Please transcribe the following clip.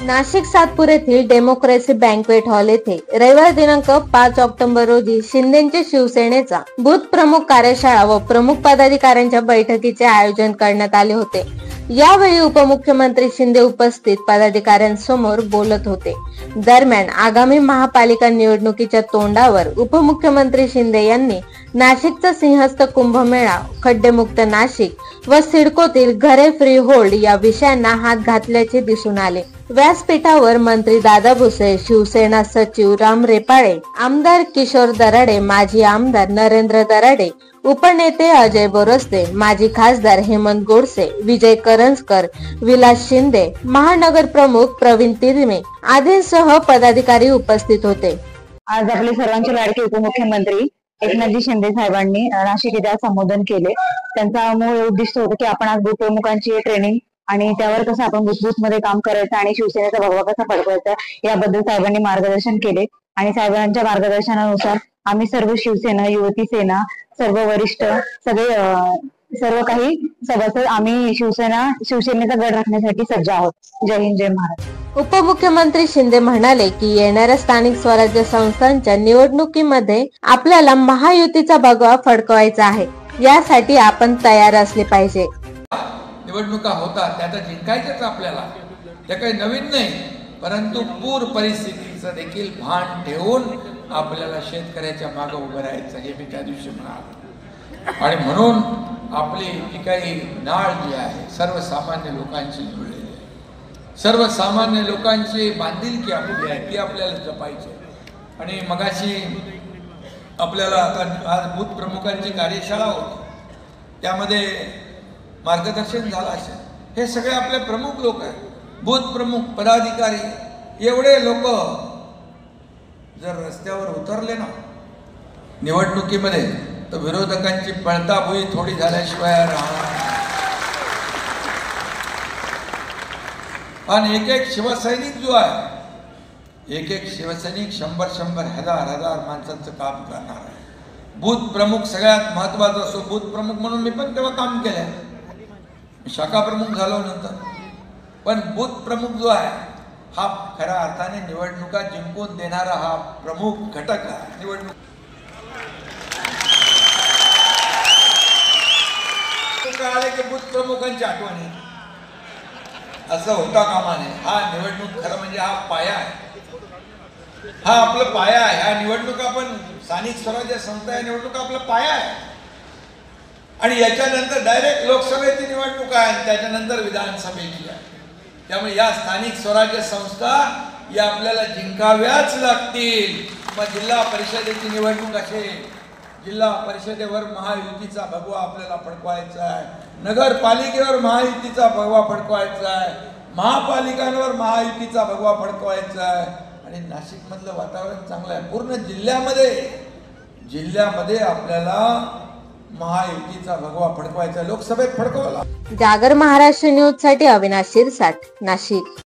नाशिक सातपूर येथील democracy banquet hall येथे रविवार दिनांक 5 ऑक्टोबर रोजी शिंदेचे शिवसेनेचा बूथ प्रमुख कार्यशाळा व प्रमुख पदाधिकाऱ्यांच्या बैठकीचे आयोजन करण्यात आले होते। यावेळी उपमुख्यमंत्री शिंदे उपस्थित पदाधिकाऱ्यांसमोर बोलत होते। दरम्यान आगामी महापालिका निवडणुकीच्या तोंडावर उपमुख्यमंत्री शिंदे यांनी नाशिकचा सिंहस्थ कुंभमेळा, खड्डेमुक्त नाशिक व सिडकोतील घरे फ्री होल्ड या विषयांना हात घातल्याचे दिसून आले। व्यासपीठावर मंत्री दादा भुसे, शिवसेना सचिव राम रेपाळे, आमदार किशोर दराडे, माजी आमदार नरेंद्र दराडे, उपनेते अजय बोरस्ते, माजी खासदार हेमंत गोडसे, विजय करंजकर, विलास शिंदे, महानगर प्रमुख प्रवीण तिरमे आदींसह पदाधिकारी उपस्थित होते। आज आपले सर्वांचे लाडके उपमुख्यमंत्री एकनाथजी शिंदे साहेबांनी नाशिक येथे संबोधन केले। त्यांचा मूळ उद्दिष्ट होतं की आपण आज बूथ प्रमुखांची ट्रेनिंग आणि त्यावर कसं आपण बूथ मध्ये काम करायचं आणि शिवसेनेचा भगवा कसा फडकवायचा याबद्दल साहेबांनी मार्गदर्शन केले। आणि साहेबांच्या मार्गदर्शनानुसार आम्ही सर्व शिवसेना, युवती सेना, सर्व वरिष्ठ, सर्व काही सदस्य आम्ही शिवसेनेचा गड राखण्यासाठी सज्ज आहोत। जय हिंद, जय महाराष्ट्र। उपमुख्यमंत्री शिंदे म्हणाले की येणाऱ्या स्थानिक स्वराज्य संस्थांच्या निवडणुकीमध्ये आपल्याला महायुतीचा भगवा फडकवायचा आहे। यासाठी आपण तयार असले पाहिजे। निवडणुका होतात त्या तर जिंकायच्याच आपल्याला, त्या काही नवीन नाही, परंतु पूर परिस्थितीचं देखील भान ठेवून आपल्याला शेतकऱ्याच्या मागे उभं राहायचं हे मी त्या दिवशी म्हणालो। आणि म्हणून आपली जी काही नाळ जी आहे सर्वसामान्य लोकांची जुळलेली आहे, सर्वसामान्य लोकांची बांधिलकी आपली आहे ती आपल्याला जपायची। आणि मगाशी आपल्याला आज बूथ प्रमुखांची कार्यशाळा होती, त्यामध्ये मार्गदर्शन झालं असेल। हे सगळे आपले प्रमुख लोक आहेत, बूथ प्रमुख, पदाधिकारी, एवढे लोक जर रस्त्यावर उतरले ना निवडणुकीमध्ये तर विरोधकांची पळताभुई थोडी झाल्याशिवाय राहणार। आणि एक एक शिवसैनिक जो आहे, एक एक शिवसैनिक 100-100, 1000-1000 माणसांचं काम करणार आहे। बूथ प्रमुख सगळ्यात महत्वाचा असतो। बूथ प्रमुख म्हणून मी पण तेव्हा काम केलं, शाखा प्रमुख झालो नंतर, पण बूथ प्रमुख जो आहे हा खऱ्या अर्थाने निवडणुका जिंकून देणारा हा प्रमुख घटक आहे। निवडणूक आले की बूथ प्रमुखांची आठवणी असं होता कामा नये। हा निवडणूक खरं म्हणजे हा पाया आहे, हा आपला पाया आहे। ह्या निवडणुका पण स्थानिक स्वराज्य संस्था या निवडणुका आपला पाया आहे। आणि याच्यानंतर डायरेक्ट लोकसभेची निवडणूक आहे, त्याच्यानंतर विधानसभेची आहे। त्यामुळे या स्थानिक स्वराज्य संस्था या आपल्याला जिंकाव्याच लागतील। मग जिल्हा परिषदेची निवडणूक असेल, जिल्हा परिषदेवर महायुतीचा भगवा आपल्याला फडकवायचा आहे, नगरपालिकेवर महायुतीचा भगवा फडकवायचा आहे, महापालिकांवर महायुतीचा भगवा फडकवायचा आहे। आणि नाशिक मधलं वातावरण चांगलं आहे, पूर्ण जिल्ह्यामध्ये आपल्याला महायुतीचा भगवा फडकवायचा, लोकसभेत फडकवला। जागर महाराष्ट्र न्यूज साठी अविनाश शिरसाट, नाशिक।